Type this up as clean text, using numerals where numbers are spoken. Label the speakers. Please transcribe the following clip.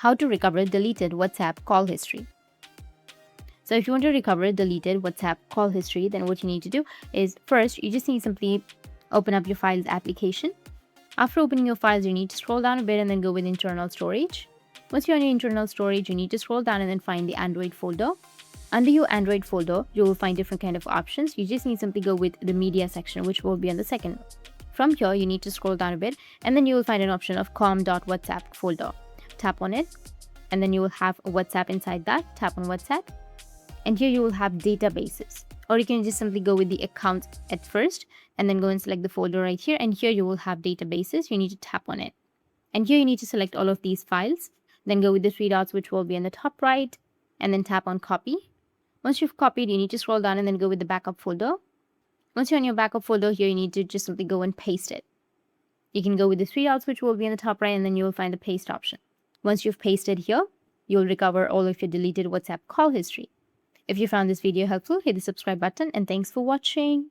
Speaker 1: how to recover deleted WhatsApp call history. So if you want to recover deleted WhatsApp call history, then what you need to do is first, you just need to simply open up your files application. After opening your files, you need to scroll down a bit and then go with internal storage. Once you're on your internal storage, you need to scroll down and then find the Android folder. Under your Android folder, you will find different kind of options. You just need to simply go with the media section, which will be on the second. From here, you need to scroll down a bit and then you will find an option of com.whatsapp folder. Tap on it and then you will have WhatsApp inside that. Tap on WhatsApp and here you will have databases, or you can just simply go with the account at first and then go and select the folder right here, and here you will have databases. You need to tap on it and here you need to select all of these files, then go with the three dots which will be in the top right and then tap on copy. Once you've copied, you need to scroll down and then go with the backup folder. Once you're on your backup folder, here you need to just simply go and paste it. You can go with the three dots which will be in the top right and then you will find the paste option. Once you've pasted here, you'll recover all of your deleted WhatsApp call history. If you found this video helpful, hit the subscribe button and thanks for watching.